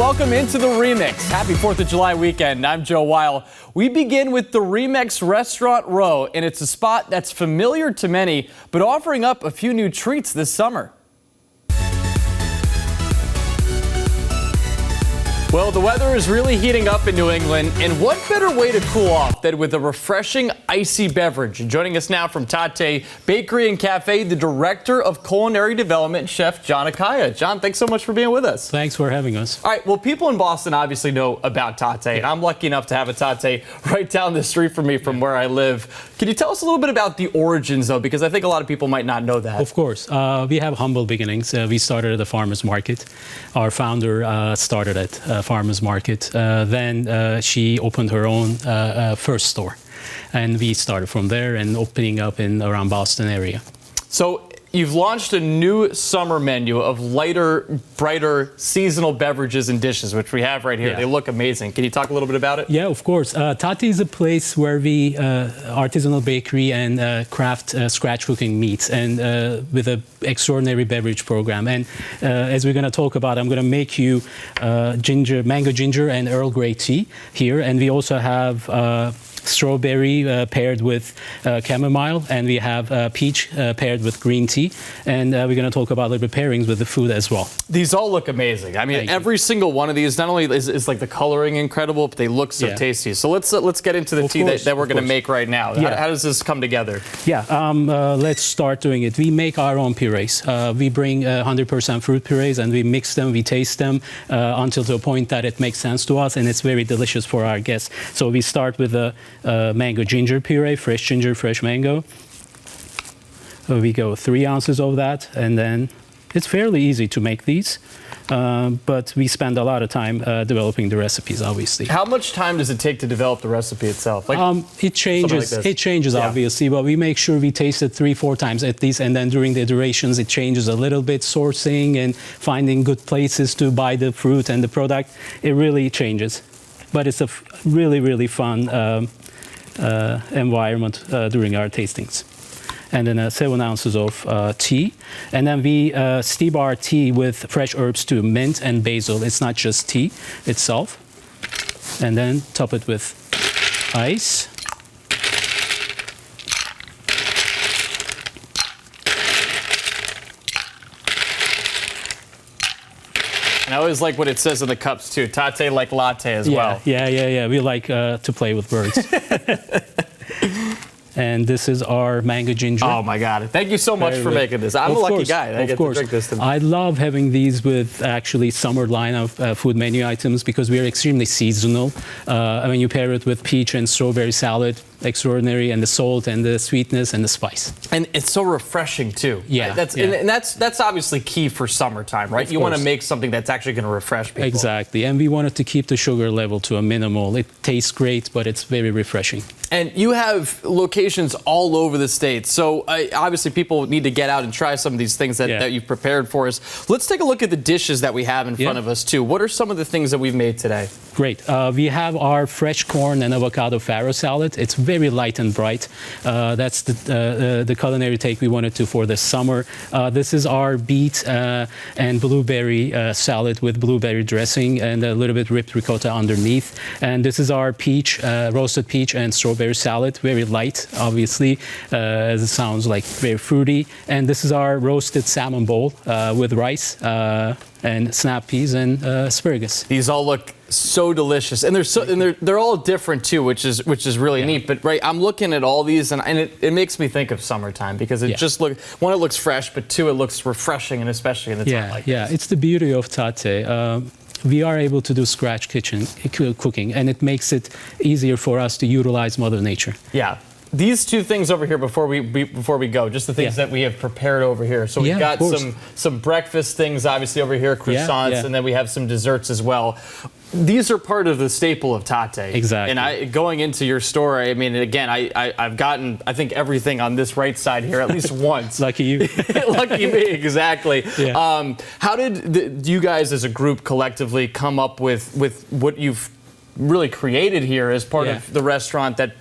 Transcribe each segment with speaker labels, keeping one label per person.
Speaker 1: welcome into the ReMix. Happy 4th of July weekend. I'm Joe Weil. We begin with the ReMix Restaurant Row, and it's a spot that's familiar to many, but offering up a few new treats this summer. Well, the weather is really heating up in New England, and what better way to cool off than with a refreshing icy beverage? And joining us now from Tatte Bakery and Cafe, the Director of Culinary Development, Chef John Akaya. John, thanks so much for being with us.
Speaker 2: Thanks for having us.
Speaker 1: All right, well, people in Boston obviously know about Tatte, and I'm lucky enough to have a Tatte right down the street from me from where I live. Can you tell us a little bit about the origins, though, because I think a lot of people might not know that.
Speaker 2: Of course. We have humble beginnings. We started at a farmer's market. Our founder started at farmer's market. Then she opened her own first store. And we started from there and opening up in around Boston area.
Speaker 1: So you've launched a new summer menu of lighter, brighter, seasonal beverages and dishes, which we have right here.
Speaker 2: Yeah.
Speaker 1: They look amazing. Can you talk a little bit about it?
Speaker 2: Yeah, of course. Tatte is a place where we artisanal bakery and craft scratch cooking meats, and with an extraordinary beverage program. And as we're going to talk about, I'm going to make you mango ginger and Earl Grey tea here, and we also have strawberry paired with chamomile, and we have peach paired with green tea, and we're going to talk about a little bit pairings with the food as well.
Speaker 1: These all look amazing. I mean, every single one of these, not only is like the coloring incredible, but they look so tasty. So let's get into the tea that we're going to make right now.
Speaker 2: Yeah.
Speaker 1: How does this come together?
Speaker 2: Yeah, let's start doing it. We make our own purees. We bring 100% fruit purees, and we mix them, we taste them until to a point that it makes sense to us, and it's very delicious for our guests. So we start with a mango ginger puree, fresh ginger, fresh mango. We go 3 ounces of that, and then it's fairly easy to make these, but we spend a lot of time developing the recipes, obviously.
Speaker 1: How much time does it take to develop the recipe itself? Like,
Speaker 2: it changes.
Speaker 1: Like
Speaker 2: it changes, obviously, but we make sure we taste it 3-4 times at least, and then during the iterations, it changes a little bit. Sourcing and finding good places to buy the fruit and the product, it really changes. But it's a really, really fun environment during our tastings. And then 7 ounces of tea. And then we steep our tea with fresh herbs too, mint and basil. It's not just tea itself. And then top it with ice.
Speaker 1: I always like what it says in the cups too. Tatte like latte as well.
Speaker 2: Yeah. We like to play with words. And this is our mango ginger.
Speaker 1: Oh my God! Thank you so much for making this. I'm a lucky guy. I get to drink this.
Speaker 2: I love having these with actually summer line of food menu items because we are extremely seasonal. I mean, you pair it with peach and strawberry salad, extraordinary, and the salt and the sweetness and the spice.
Speaker 1: And it's so refreshing too.
Speaker 2: Yeah,
Speaker 1: right? And that's obviously key for summertime, right? You want to make something that's actually going to refresh people.
Speaker 2: Exactly, and we wanted to keep the sugar level to a minimal. It tastes great, but it's very refreshing.
Speaker 1: And you have locations all over the state, so obviously people need to get out and try some of these things that you've prepared for us. Let's take a look at the dishes that we have in front of us too. What are some of the things that we've made today?
Speaker 2: Great. We have our fresh corn and avocado farro salad. It's very light and bright. That's the culinary take we wanted to for this summer. This is our beet and blueberry salad with blueberry dressing and a little bit ripped ricotta underneath. And this is our peach, roasted peach and strawberry salad, very light, obviously, as it sounds like very fruity. And this is our roasted salmon bowl with rice and snap peas and asparagus.
Speaker 1: These all look so delicious, and they're all different too, which is really neat. But I'm looking at all these, and it makes me think of summertime because it just it looks fresh, but two, it looks refreshing, and especially in a time like this.
Speaker 2: It's the beauty of Tatte. We are able to do scratch kitchen cooking, and it makes it easier for us to utilize Mother Nature.
Speaker 1: Yeah. These two things over here before we go, just the things that we have prepared over here. So we've got some breakfast things obviously over here, croissants, and then we have some desserts as well. These are part of the staple of Tatte.
Speaker 2: Exactly.
Speaker 1: And going into your store, I mean, again, I've gotten, I think, everything on this right side here at least once.
Speaker 2: Lucky you.
Speaker 1: Lucky me, exactly.
Speaker 2: Yeah.
Speaker 1: How did you guys as a group collectively come up with what you've really created here as part of the restaurant that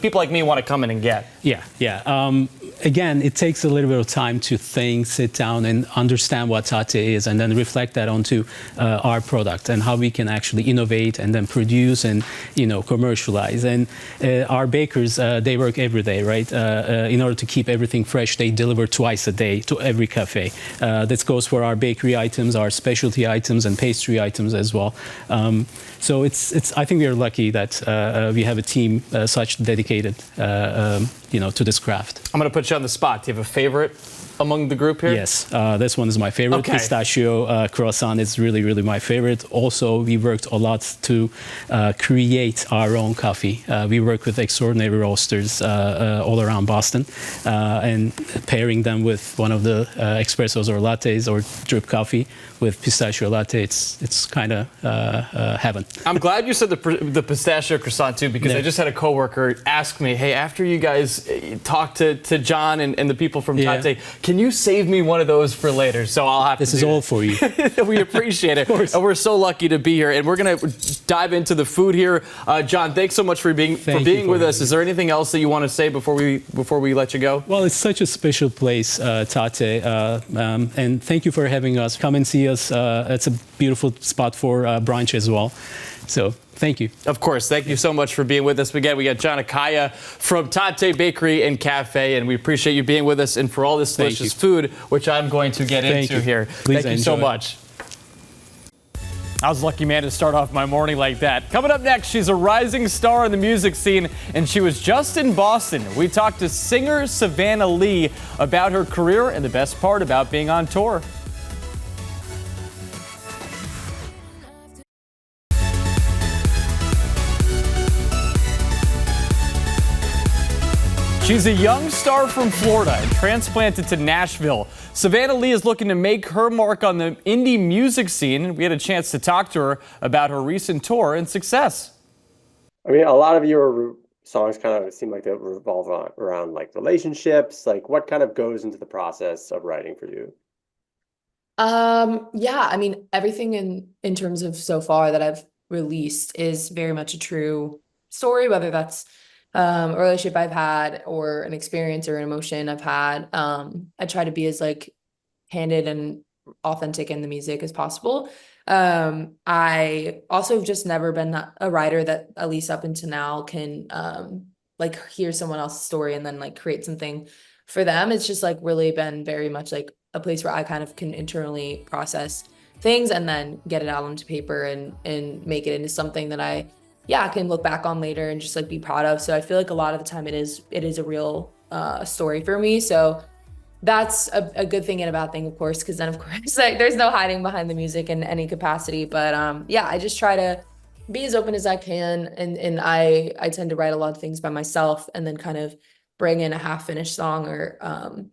Speaker 1: people like me want to come in and get?
Speaker 2: Yeah. Again, it takes a little bit of time to think, sit down, and understand what Tatte is, and then reflect that onto our product and how we can actually innovate and then produce and commercialize. And our bakers, they work every day, right? In order to keep everything fresh, they deliver twice a day to every cafe. This goes for our bakery items, our specialty items, and pastry items as well. So it's. I think we are lucky that we have a team such dedicated, to this craft.
Speaker 1: I'm going to put you on the spot. Do you have a favorite among the group here?
Speaker 2: Yes, this one is my favorite.
Speaker 1: Okay.
Speaker 2: Pistachio croissant is really, really my favorite. Also, we worked a lot to create our own coffee. We work with extraordinary roasters all around Boston, and pairing them with one of the espressos or lattes or drip coffee with pistachio latte, it's kind of heaven.
Speaker 1: I'm glad you said the pistachio croissant too, because I just had a coworker ask me, hey, after you guys talk to John and the people from Tatte, can you save me one of those for later? So I'll have
Speaker 2: this to. This is all for you.
Speaker 1: We appreciate it. And we're so lucky to be here. And we're going to dive into the food here. John, thanks so much for being with us. Is there anything else that you want to say before we let you go?
Speaker 2: Well, it's such a special place, Tatte, and thank you for having us. Come and see us. It's a beautiful spot for brunch as well. So thank you.
Speaker 1: Of course. Thank you so much for being with us. Again, we got John Akaya from Tatte Bakery and Cafe, and we appreciate you being with us and for all this delicious food, which I'm going to get into here. Thank you so much. I was lucky, man, to start off my morning like that. Coming up next, she's a rising star in the music scene, and she was just in Boston. We talked to singer Savannah Lee about her career and the best part about being on tour. She's a young star from Florida and transplanted to Nashville. Savannah Lee is looking to make her mark on the indie music scene. We had a chance to talk to her about her recent tour and success.
Speaker 3: I mean, a lot of your songs kind of seem like they revolve around like relationships. Like, what kind of goes into the process of writing for you?
Speaker 4: Yeah, I mean, everything in terms of so far that I've released is very much a true story, whether that's a relationship I've had or an experience or an emotion I've had. I try to be as like candid and authentic in the music as possible. I also have just never been a writer that, at least up until now, can like hear someone else's story and then like create something for them. It's just like really been very much like a place where I kind of can internally process things and then get it out onto paper and make it into something that I can look back on later and just like be proud of. So I feel like a lot of the time it is a real story for me. So that's a good thing and a bad thing, of course, because then of course like there's no hiding behind the music in any capacity. But I just try to be as open as I can, and I tend to write a lot of things by myself and then kind of bring in a half finished song or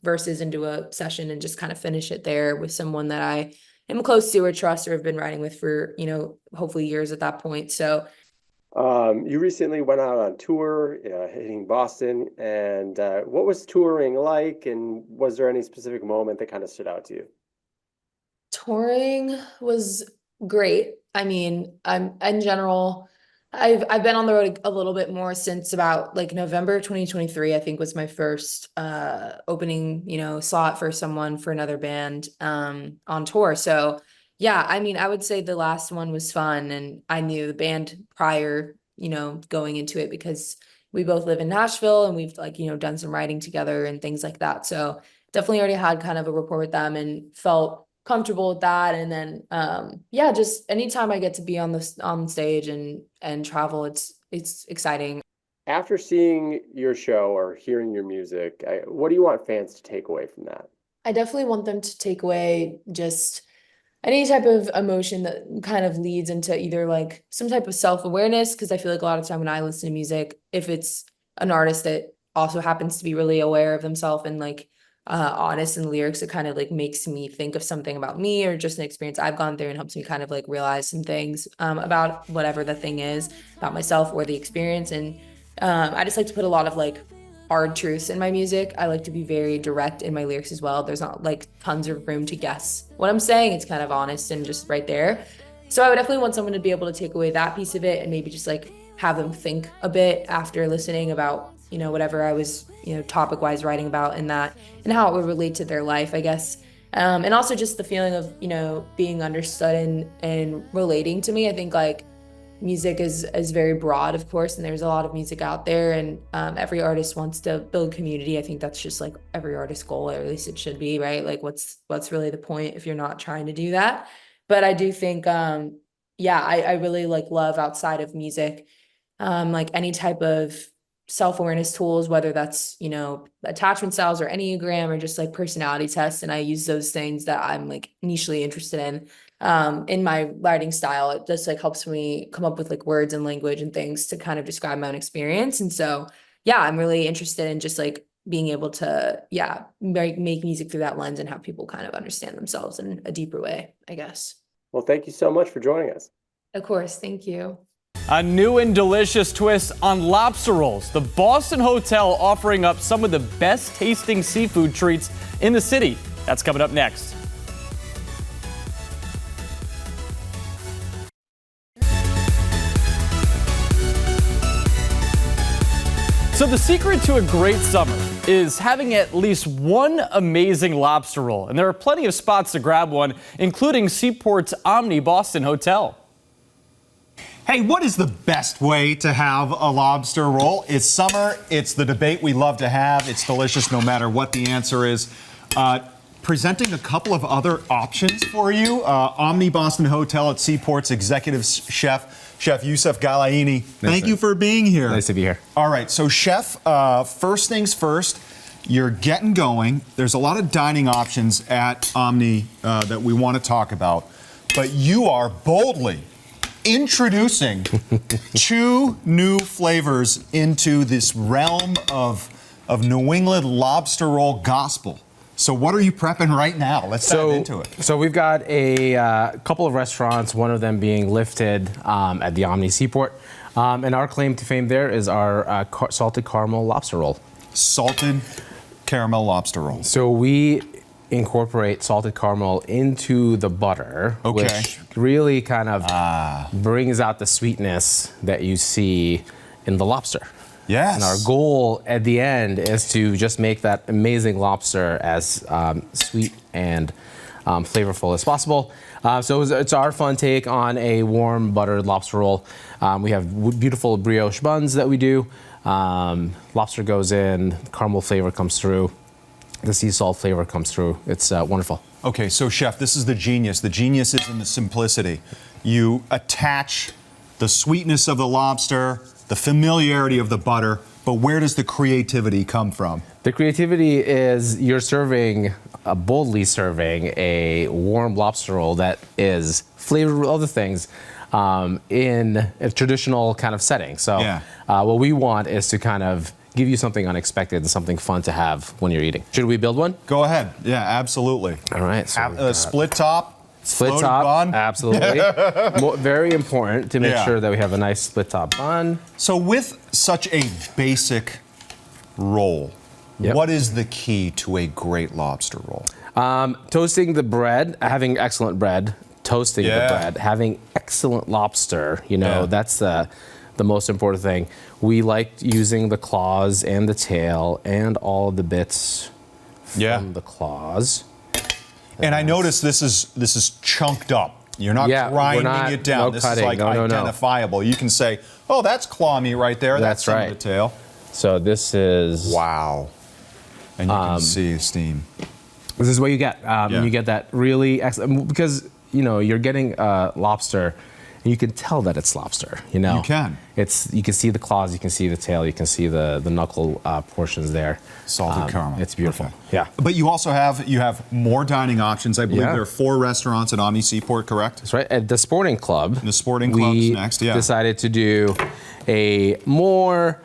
Speaker 4: verses into a session and just kind of finish it there with someone that I am close to or trust or have been writing with for hopefully years at that point. So
Speaker 3: you recently went out on tour, hitting Boston, and what was touring like, and was there any specific moment that kind of stood out to you?
Speaker 4: Touring was great. I mean, I'm in general, I've been on the road a little bit more since about like November 2023, I think was my first opening, slot for someone for another band on tour. So yeah, I mean, I would say the last one was fun, and I knew the band prior, going into it because we both live in Nashville and we've like, done some writing together and things like that. So definitely already had kind of a rapport with them and felt comfortable with that. And then, just anytime I get to be on stage and travel, it's exciting.
Speaker 3: After seeing your show or hearing your music, what do you want fans to take away from that?
Speaker 4: I definitely want them to take away just any type of emotion that kind of leads into either like some type of self-awareness, because I feel like a lot of time when I listen to music, if it's an artist that also happens to be really aware of themselves and like honest in the lyrics, it kind of like makes me think of something about me or just an experience I've gone through and helps me kind of like realize some things about whatever the thing is about myself or the experience. And I just like to put a lot of like hard truths in my music. I like to be very direct in my lyrics as well. There's not like tons of room to guess what I'm saying. It's kind of honest and just right there. So I would definitely want someone to be able to take away that piece of it and maybe just like have them think a bit after listening about, whatever I was topic-wise writing about in that and how it would relate to their life, I guess. And also just the feeling of, being understood and relating to me. I think like music is very broad, of course, and there's a lot of music out there, and every artist wants to build community. I think that's just like every artist's goal, or at least it should be, right? Like what's really the point if you're not trying to do that? But I do think, I really like love outside of music, like any type of self-awareness tools, whether that's, attachment styles or Enneagram or just like personality tests. And I use those things that I'm like nichely interested in my writing style. It just like helps me come up with like words and language and things to kind of describe my own experience. And so, I'm really interested in just like being able to, make music through that lens and have people kind of understand themselves in a deeper way, I guess.
Speaker 3: Well, thank you so much for joining us.
Speaker 4: Of course. Thank you.
Speaker 1: A new and delicious twist on lobster rolls. The Boston Hotel offering up some of the best tasting seafood treats in the city. That's coming up next. So the secret to a great summer is having at least one amazing lobster roll. And there are plenty of spots to grab one, including Seaport's Omni Boston Hotel.
Speaker 5: Hey, what is the best way to have a lobster roll? It's summer. It's the debate we love to have. It's delicious no matter what the answer is. Presenting a couple of other options for you. Omni Boston Hotel at Seaport's executive Chef Youssef Galaini. Thank you for being here.
Speaker 6: Nice to be here.
Speaker 5: All right, so Chef, first things first, you're getting going. There's a lot of dining options at Omni that we want to talk about, but you are boldly introducing two new flavors into this realm of New England lobster roll gospel. So what are you prepping right now? Let's dive into it.
Speaker 6: So we've got a couple of restaurants, one of them being lifted at the Omni Seaport. And our claim to fame there is our salted caramel lobster roll.
Speaker 5: Salted caramel lobster roll.
Speaker 6: So we incorporate salted caramel into the butter, which really kind of brings out the sweetness that you see in the lobster.
Speaker 5: Yes.
Speaker 6: And our goal at the end is to just make that amazing lobster as sweet and flavorful as possible. So it's our fun take on a warm buttered lobster roll. We have beautiful brioche buns that we do. Lobster goes in, caramel flavor comes through, the sea salt flavor comes through. It's wonderful.
Speaker 5: Okay, so Chef, this is the genius. The genius is in the simplicity. You attach the sweetness of the lobster, the familiarity of the butter, but where does the creativity come from?
Speaker 6: The creativity is you're boldly serving a warm lobster roll that is flavored with other things in a traditional kind of setting. So what we want is to kind of give you something unexpected and something fun to have when you're eating. Should we build one?
Speaker 5: Go ahead. Yeah, absolutely.
Speaker 6: All right. So
Speaker 5: split top.
Speaker 6: Split top,
Speaker 5: bun.
Speaker 6: absolutely. Very important to make sure that we have a nice split top bun.
Speaker 5: So with such a basic roll, what is the key to a great lobster roll?
Speaker 6: Toasting the bread, having excellent bread, toasting the bread, having excellent lobster, that's the most important thing. We like using the claws and the tail and all of the bits from the claws.
Speaker 5: And I notice this is chunked up. You're not grinding it down. This is like identifiable. You can say, oh, that's claw meat right there. That's some of the tail.
Speaker 6: So this is...
Speaker 5: Wow. And you can see steam.
Speaker 6: This is what you get. You get that really excellent... Because, you're getting lobster, and you can tell that it's lobster, You
Speaker 5: can.
Speaker 6: You can see the claws, you can see the tail, you can see the knuckle portions there.
Speaker 5: Salted caramel.
Speaker 6: It's beautiful.
Speaker 5: Perfect.
Speaker 6: Yeah.
Speaker 5: But you also have more dining options. I believe there are 4 restaurants at Omni Seaport, correct?
Speaker 6: That's right. At the Sporting Club.
Speaker 5: The Sporting Club's next,
Speaker 6: decided to do a more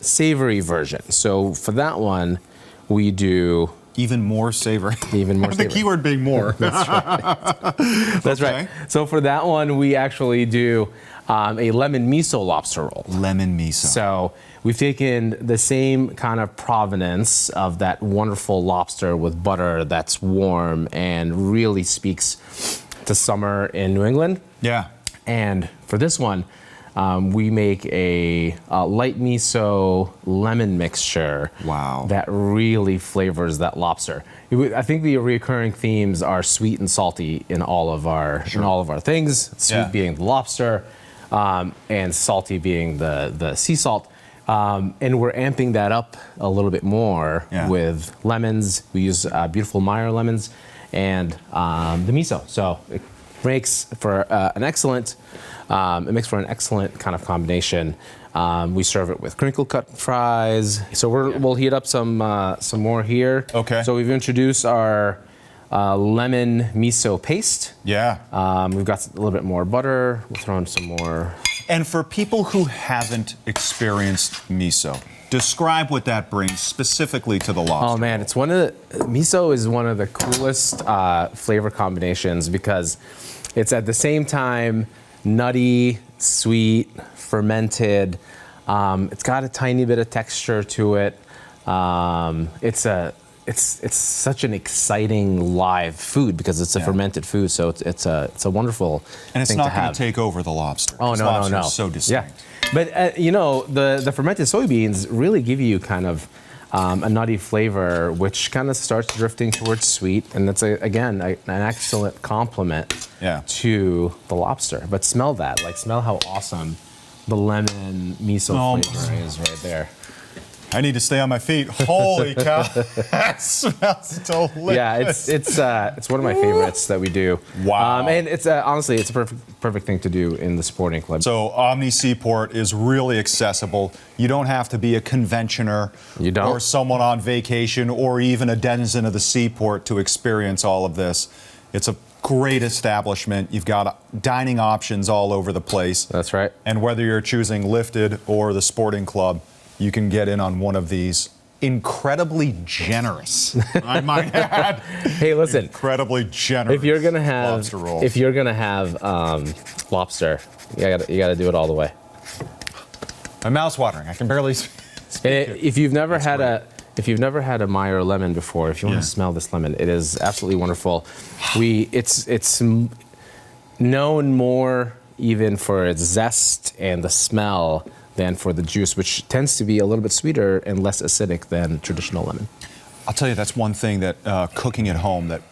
Speaker 6: savory version. So for that one, we do...
Speaker 5: Even more savory.
Speaker 6: Even more savory.
Speaker 5: The keyword being more.
Speaker 6: That's right. That's right. So for that one, we actually do a lemon miso lobster roll.
Speaker 5: Lemon miso.
Speaker 6: So we've taken the same kind of provenance of that wonderful lobster with butter that's warm and really speaks to summer in New England.
Speaker 5: Yeah.
Speaker 6: And for this one, we make a light miso lemon mixture.
Speaker 5: Wow.
Speaker 6: That really flavors that lobster. I think the recurring themes are sweet and salty in all of our things. Sweet being the lobster, and salty being the sea salt. And we're amping that up a little bit more with lemons. We use beautiful Meyer lemons and the miso. So it makes for an excellent kind of combination. We serve it with crinkle cut fries. So we'll heat up some more here.
Speaker 5: Okay.
Speaker 6: So we've introduced our lemon miso paste.
Speaker 5: Yeah.
Speaker 6: We've got a little bit more butter. We'll throw in some more.
Speaker 5: And for people who haven't experienced miso, describe what that brings specifically to the lobster.
Speaker 6: Oh man, miso is one of the coolest flavor combinations because it's at the same time nutty, sweet, fermented. It's got a tiny bit of texture to it. It's such an exciting live food because it's a fermented food, so it's a wonderful
Speaker 5: and it's
Speaker 6: thing
Speaker 5: not to
Speaker 6: have.
Speaker 5: going to take over the lobster.
Speaker 6: Oh no,
Speaker 5: lobster
Speaker 6: no.
Speaker 5: Is so distinct.
Speaker 6: Yeah, but the fermented soybeans really give you kind of a nutty flavor, which kind of starts drifting towards sweet, and that's again an excellent complement to the lobster. But smell that, smell how awesome the lemon miso flavor is right there.
Speaker 5: I need to stay on my feet. Holy cow, that smells delicious.
Speaker 6: Yeah, it's one of my favorites that we do.
Speaker 5: Wow.
Speaker 6: And it's honestly, it's a perfect thing to do in the sporting club.
Speaker 5: So Omni Seaport is really accessible. You don't have to be a conventioner or someone on vacation or even a denizen of the Seaport to experience all of this. It's a great establishment. You've got dining options all over the place.
Speaker 6: That's right.
Speaker 5: And whether you're choosing lifted or the sporting club, you can get in on one of these. Incredibly generous, I might add.
Speaker 6: Hey, listen.
Speaker 5: Incredibly generous.
Speaker 6: If you're gonna have
Speaker 5: lobster rolls.
Speaker 6: If you're gonna have lobster, you gotta do it all the way.
Speaker 5: My mouth's watering. I can barely speak.
Speaker 6: If you've never had a Meyer lemon before, if you want to smell this lemon, it is absolutely wonderful. It's known more even for its zest and the smell than for the juice, which tends to be a little bit sweeter and less acidic than traditional lemon.
Speaker 5: I'll tell you, that's one thing that cooking at home that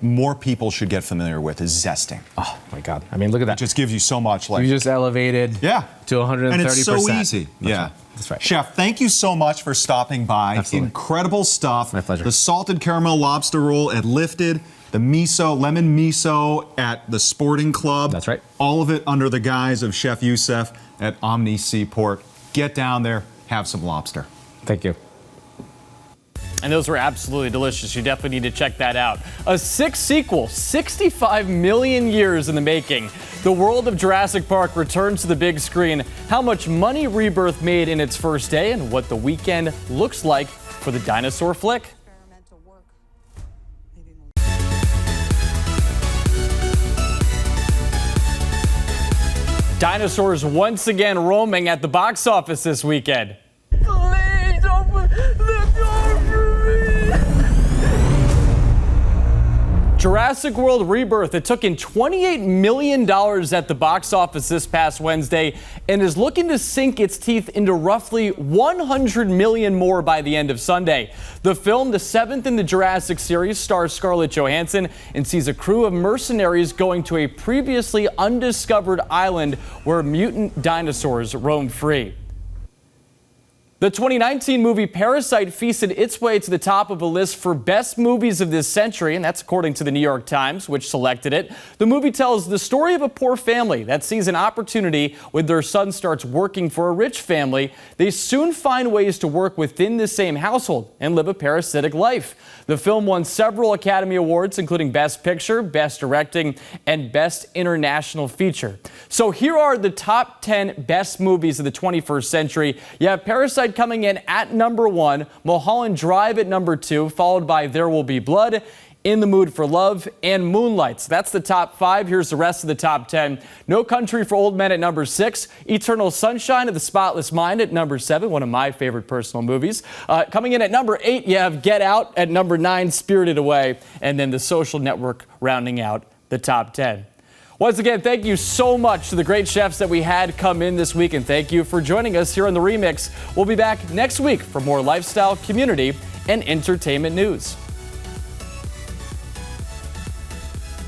Speaker 5: more people should get familiar with is zesting.
Speaker 6: Oh my God! I mean, look at that.
Speaker 5: It just gives you so much.
Speaker 6: You just elevated to 130%.
Speaker 5: And it's so easy.
Speaker 6: That's right.
Speaker 5: Chef, thank you so much for stopping by.
Speaker 6: Absolutely.
Speaker 5: Incredible stuff.
Speaker 6: My pleasure.
Speaker 5: The salted caramel lobster roll at Lifted, the lemon miso at the Sporting Club.
Speaker 6: That's right.
Speaker 5: All of it under the guise of Chef Youssef at Omni Seaport. Get down there, have some lobster.
Speaker 6: Thank you.
Speaker 1: And those were absolutely delicious. You definitely need to check that out. A sixth sequel, 65 million years in the making. The world of Jurassic Park returns to the big screen. How much money Rebirth made in its first day and what the weekend looks like for the dinosaur flick. Dinosaurs once again roaming at the box office this weekend. Please open the door for me. Jurassic World Rebirth, it took in $28 million at the box office this past Wednesday and is looking to sink its teeth into roughly $100 million more by the end of Sunday. The film, the seventh in the Jurassic series, stars Scarlett Johansson and sees a crew of mercenaries going to a previously undiscovered island where mutant dinosaurs roam free. The 2019 movie Parasite feasted its way to the top of a list for best movies of this century, and that's according to the New York Times, which selected it. The movie tells the story of a poor family that sees an opportunity when their son starts working for a rich family. They soon find ways to work within the same household and live a parasitic life. The film won several Academy Awards, including Best Picture, Best Directing, and Best International Feature. So here are the top 10 best movies of the 21st century. You have Parasite coming in at number 1, Mulholland Drive at number 2, followed by There Will Be Blood, In the Mood for Love, and Moonlight. So that's the top 5. Here's the rest of the top 10. No Country for Old Men at number 6, Eternal Sunshine of the Spotless Mind at number 7, one of my favorite personal movies. Coming in at number 8, you have Get Out. At number 9, Spirited Away, and then The Social Network rounding out the top 10. Once again, thank you so much to the great chefs that we had come in this week, and thank you for joining us here on the Remix. We'll be back next week for more lifestyle, community, and entertainment news.